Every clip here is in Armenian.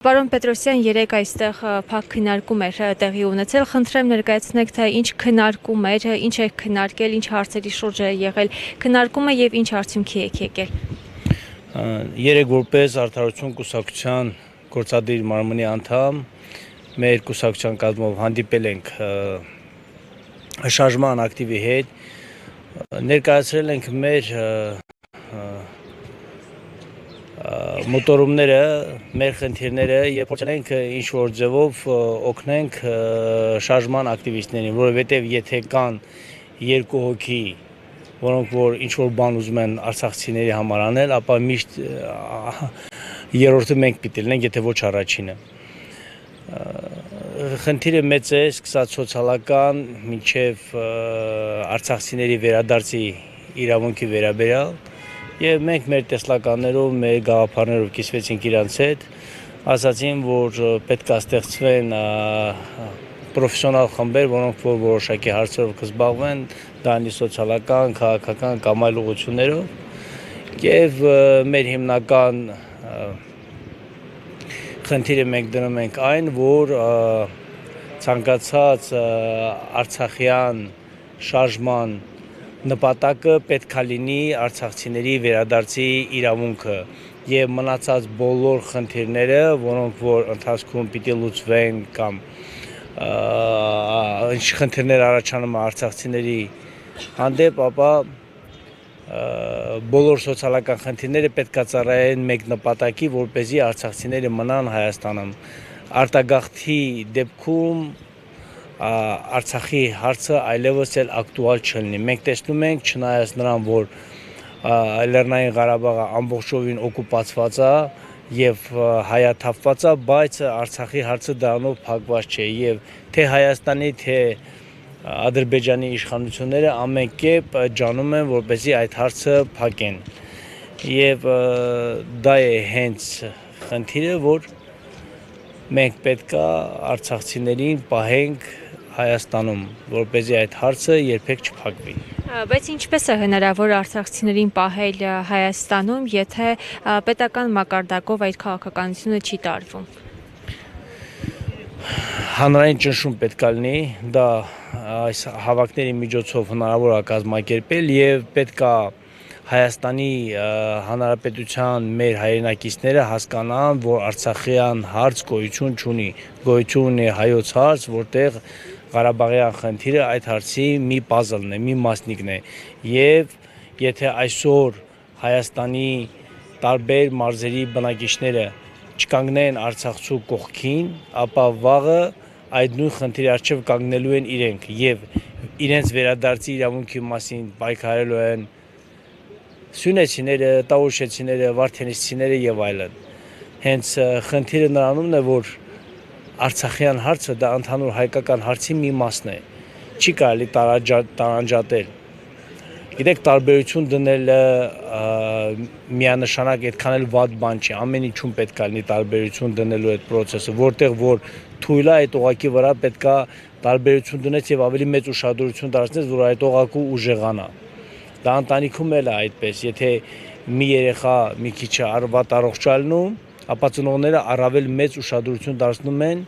Պարոն Պետրոսյան, երեկ այստեղ փակ քննարկում էր տեղի ունեցել, խնդրեմ ներկայացնեք, թե ինչ քննարկում էր, ինչ եք քննարկել, ինչ հարցերի շուրջ է եղել քննարկումը եւ ինչ արդյունքի եք եկել։ Երեկ որպես Արդարություն կուսակցության գործադիր մարմնի անդամ մեր կուսակցության կազմով հանդիպել ենք շարժման ակտիվի հետ, ներկայացրել ենք մեր մոտորումները, մեր խնդիրները եւ փորձել ենք ինչ-որ ձևով օգնենք շարժման ակտիվիստներին, որովհետեւ եթե կան երկու հոգի, որոնք որ ինչ-որ բան ուզում են արցախցիների համար անել, ապա միշտ երրորդը մենք պիտի լինենք, եթե ոչ առաջինը։ Խնդիրը մեծ է, սկսած սոցիալական մինչև արցախցիների վերադարձի իրավունքի վերաբերյալ եւ մենք մեր տեսլականներով, մեր գաղափարներով կիսվեցինք իրանց հետ, ասացին, որ պետք է ստեղծվեն պրոֆեսիոնալ խմբեր, որոնք որ որոշակի հարցերով կզբաղվեն, դանի սոցիալական, քաղաքական կամ այլ ուղղություններով եւ մեր հիմնական խնդիրը մենք դնում ենք այն, որ ցանկացած արցախյան շարժման նպատակը պետք է լինի արցախցիների վերադարձի իրավունքը եւ մնացած բոլոր խնդիրները, որոնք որ ընթացքում պիտի լուծվեն կամ ինչ խնդիրներ առաջանում է արցախցիների հանդեպ, ապա բոլոր սոցիալական խնդիրները պետք է ծառայեն մեկ նպատակի, որպեսզի արցախցիները մնան Հայաստանում։ Արտագաղթի դեպքում Արցախի հարցը այլևս էլ ակտուալ չլինի։ Մենք տեսնում ենք, չնայած նրան, որ Լեռնային Ղարաբաղը ամբողջովին օկուպացված է եւ հայաթափված է, բայց Արցախի հարցը դրանով փակված չէ եւ թե Հայաստանի, թե Ադրբեջանի իշխանությունները ամեն կերպ ջանում են, որպեսզի այդ հարցը փակեն։ Եվ դա է հենց խնդիրը, որ մենք պետք է արցախցիներին պահենք Հայաստանում, որպեսզի այդ հարցը երբեք չփակվի։ Բայց ինչպես է հնարավոր արցախցիներին պահել Հայաստանում, եթե պետական մակարդակով այդ քաղաքականությունը չի տարվում։ Հանրային ճնշում պետք է լինի, դա այս հավաքների միջոցով հնարավոր է կազմակերպել եւ պետք է Հայաստանի Հանրապետության մեր հայրենակիցները հասկանան, որ Արցախյան հարց գոյություն չունի, գոյություն ունի հայոց հարց, որտեղ Ղարաբաղյան խնդիրը այդ հարցի մի պազլն է, մի մասնիկն է եւ եթե այսօր Հայաստանի տարբեր մարզերի բնակիչները չկանգնեն Արցախցու կողքին, ապա վաղը այդ նույն խնդիրի առջև կանգնելու են իրենք եւ իրենց վերադարձի իրավունքի մասին պայքարելու են սյունեցիները, տավուշեցիները, վարդենիսցիները եւ այլն։ Հենց խնդիրը նրանումն է, որ Արցախյան հարցը դա ընդհանուր հայկական հարցի մի մասն է։ Չի կարելի տարանջատել։ Գիտեք, տարբերություն դնելը միանշանակ այդքան էլ վատ բան չի։ Ամեն ինչում պետք է լինի տարբերություն դնելու այդ process-ը, որտեղ որ թույլ է այդ օղակի վրա պետք է տարբերություն դնես եւ ավելի մեծ ուշադրություն դարձնես, որ այդ օղակը ուժեղանա։ Դա ընտանիքում էլ է այդպես, եթե մի երեխա մի քիչ վատ առողջ է լինում, ապա ծնողները առավել մեծ ուշադրություն դարձնում են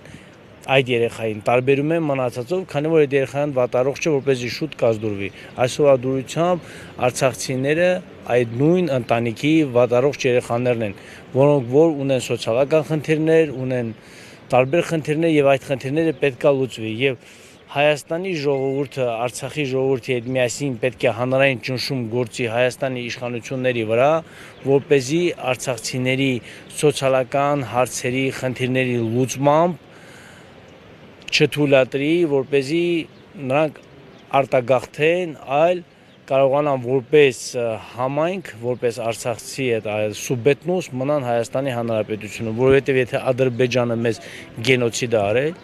այդ երեխային, տարբերում են մնացածով, քանի որ այդ երեխան վատ առողջ է, որպեսզի շուտ կազդուրվի։ Այսօր դուրությամբ արցախցիները այդ նույն ընտանիքի վատ առողջ երեխաներն են, որոնք որ ունեն սոցիալական խնդիրներ, ունեն տարբեր խնդիրներ եւ այդ խնդիրները պետք է լուծվի եւ Հայաստանի ժողովուրդը, Արցախի ժողովրդի հետ միասին պետք է հանրային ճնշում գործի Հայաստանի իշխանությունների վրա, որպեսզի արցախցիների սոցիալական հարցերի խնդիրների լուծմամբ չթույլատրի, որպեսզի նրանք արտագաղթեն, այլ կարողանան որպես համայնք, որպես արցախցի սուբետնուս մնան Հայաստանի Հանրապետությունում, որովհետև եթե Ադրբեջանը մեզ գենոցիդ է արել,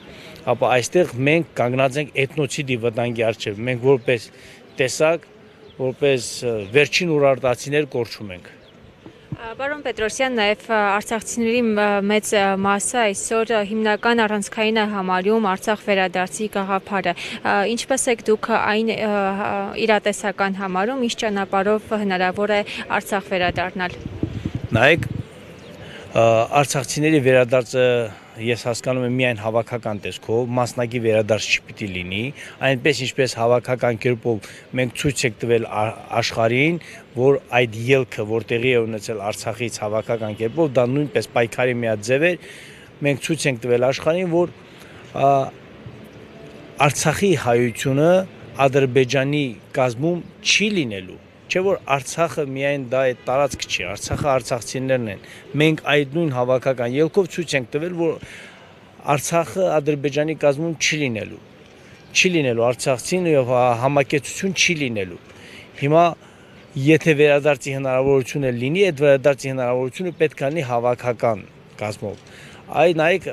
ապա այստեղ մենք կանգնած ենք էթնոցիդի վտանգի առջև, մենք որպես տեսակ, որպես վերջին ուրարտացիներ կորչում ենք։ Պարոն Պետրոսյան, նաև արցախցիների մեծ մասը այսօր հիմնական առանցքային է համարում Արցախ վերադարձի գաղափարը։ Ինչպես եք դուք այն իրատեսական համարում, ինչ ճանապարհով հնարավոր է Արցախ վերադառնալ։ Նայեք, Արցախցիների վերադարձը ես հասկանում եմ միայն հավաքական տեսքով, մասնակի վերադարձ չպիտի լինի, այնպես ինչպես հավաքական կերպով մենք ցույց ենք տվել աշխարհին, որ այդ ելքը, որ տեղի է ունեցել Արցախից հավաքական կերպով, դա նույնպես պայքարի մի հատ ձև էր, մենք ցույց ենք տվել աշխարհին, որ Արցախի հայությունը Ադրբեջանի կազմում չի լինելու։ Չէ որ Արցախը միայն դա է տարածք չի, Արցախը արցախցիներն են։ Մենք այդ նույն հավաքական ելքով ցույց ենք տվել, որ Արցախը Ադրբեջանի կազմում չի լինելու։ Չի լինելու արցախցին եւ համակեցություն չի լինելու։ Հիմա եթե վերադարձի հնարավորությունը լինի, այդ վերադարձի հնարավորությունը պետք է լինի հավաքական կազմով։ Այ նայեք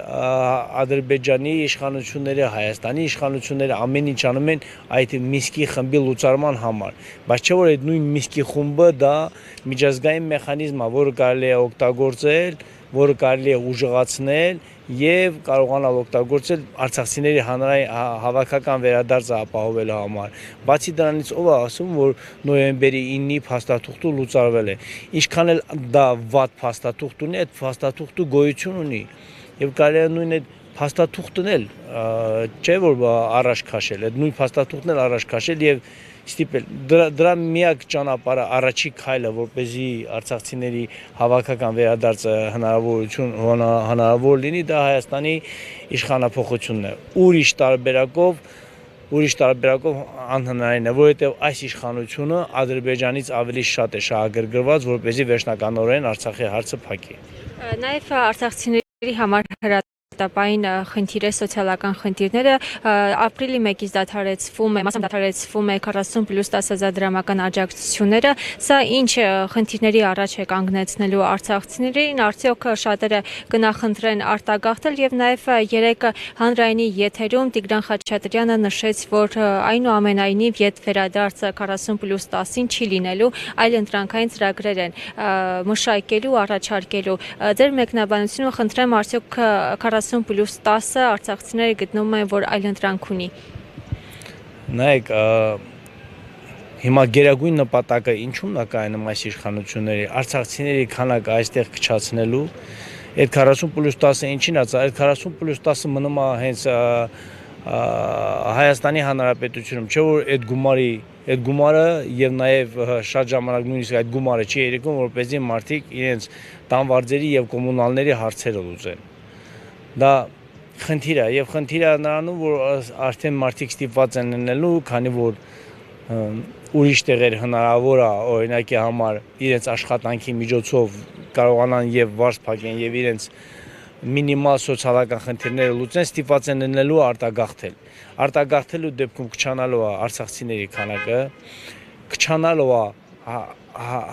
Ադրբեջանի իշխանությունները, Հայաստանի իշխանությունները ամեն ինչ անում են այդ Մինսկի խմբի լուծարման համար, բայց չէ որ այդ նույն Մինսկի խումբը դա միջազգային մեխանիզմ է, որը կարելի է օգտագործել, որը կարելի է ուժեղացնել եւ կարողանալ օգտագործել արցախցիների հավաքական վերադարձը ապահովելու համար։ Բացի դրանից ով է ասում, որ նոյեմբերի 9-ի փաստաթուղթը լուծարվել է։ Ինչքան էլ դա վատ փաստաթուղթ ունի, այդ փաստաթուղթը գոյություն ունի եւ կարելի է նույն այդ փաստաթուղթն էլ չէ որ առաջ քաշել, այդ նույն փաստաթուղթն էլ առաջ քաշել եւ ստիպել դրա միակ ճանապարհը առաջի քայլը որպեսզի արցախցիների հավաքական վերադարձը հնարավոր լինի դա Հայաստանի իշխանափոխությունն է ուրիշ տարբերակով անհնարին է որովհետեւ այս իշխանությունը Ադրբեջանից ավելի շատ է շահագրգռված որպեսզի վերջնականորեն Արցախի հարցը փակի Նաև արցախցիների համար Տապային խնդիրը սոցիալական խնդիրները ապրիլի 1-ից դադարեցվում է, մասամբ դադարեցվում է 40+10,000 դրամական աջակցությունները, սա ինչ խնդիրների առաջ է կանգնեցնելու արցախցիներին, արդյոք շատերը կնախընտրեն արտագաղթել եւ նաեւ երեկ հանրայինի եթերում Տիգրան Խաչատրյանը նշեց, որ այնուամենայնիվ ետ վերադարձը 40+10-ին չի լինելու, այլ ընտրանքային ծրագրեր են մշակելու, առաջարկելու։ Ձեր մեկնաբանությունը խնդրեմ արդյոք 40+10-ը արցախցիները գտնում են, որ այլ ընտրանք ունի։ Նայեք, հիմա գերագույն նպատակը ինչու՞մն է կայանում այս իշխանությունների արցախցիների քանակը այստեղ քչացնելու, այդ 40+10-ը ինչին է, այդ 40+10-ը մնում է հենց Հայաստանի Հանրապետությունում, չէ որ այդ գումարը եւ նաեւ շատ ժամանակ նույնիսկ այդ գումարը չի երիկում, որպեսզի մարդիկ իրենց տանվարձերի եւ կոմունալների հարցերը լուծեն։ Դա խնդիր է եւ խնդիրը նրանում որ արդեն մարդիկ ստիպված են լինելու, քանի որ ուրիշ տեղեր հնարավոր է օրինակի համար իրենց աշխատանքի միջոցով կարողանան եւ վարձ փակեն եւ իրենց մինիմալ սոցիալական խնդիրները լուծեն, ստիպված են լինելու արտագաղթել։ Արտագաղթելու դեպքում կչանալու է արցախցիների քանակը, կչանալու է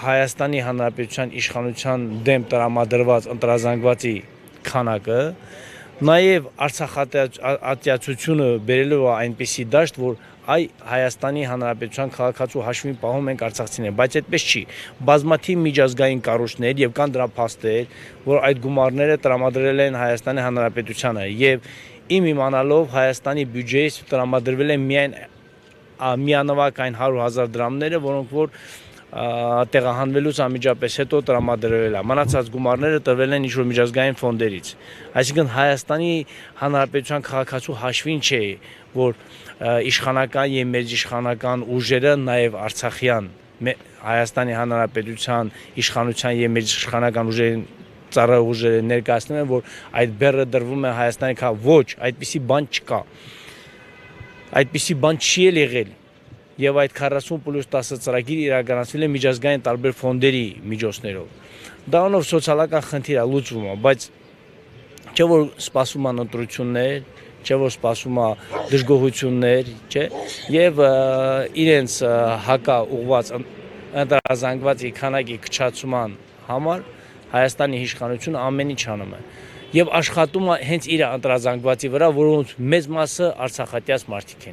Հայաստանի Հանրապետության իշխանության դեմ տրամադրված ընտրազանգվածի քանակը Նաև արցախատյացությունը բերելով այնպիսի դաշտ, որ այ Հայաստանի Հանրապետության քաղաքացու հաշվին պահում ենք արցախցիներ, բայց այդպես չի։ Բազմաթիվ միջազգային կառույցներ եւ կան դրա փաստեր, որ այդ գումարները տրամադրել են Հայաստանի Հանրապետությանը եւ իմ իմանալով Հայաստանի բյուջեից տրամադրվել են միայն միանվագ այն 100,000 դրամները, որոնք որ տեղահանվելուց անմիջապես հետո տրամադրվել է։ Մնացած գումարները տրվել են ինչ-որ միջազգային ֆոնդերից։ Այսինքն Հայաստանի Հանրապետության քաղաքացու հաշվին չէ, որ իշխանական եւ մեծիշխանական ուժերը նաեւ Արցախյան Հայաստանի Հանրապետության իշխանության եւ մեծիշխանական ուժերին ծառայող ուժերը ներկայացնում են, որ այդ բեռը դրվում է Հայաստանի ոչ, այդպիսի բան չկա։ Այդպիսի բան չի եղել։ Եվ այդ 40+10 ծրագիր իրականացվել է միջազգային տարբեր ֆոնդերի միջոցներով։ Դրանով սոցիալական խնդիր է լուծվում, բայց չէ որ սպասում են ընտրություններ, չէ որ սպասում է դժգոհություններ, չէ, եւ իրենց հակա ուղված ընտրազանգվածի քանակի քչացման համար Հայաստանի իշխանությունը ամեն ինչ անում է։ Եվ աշխատում է հենց իր ընտրազանգվածի վրա, որոնց մեծ մասը արցախատյաց մարդիկ են։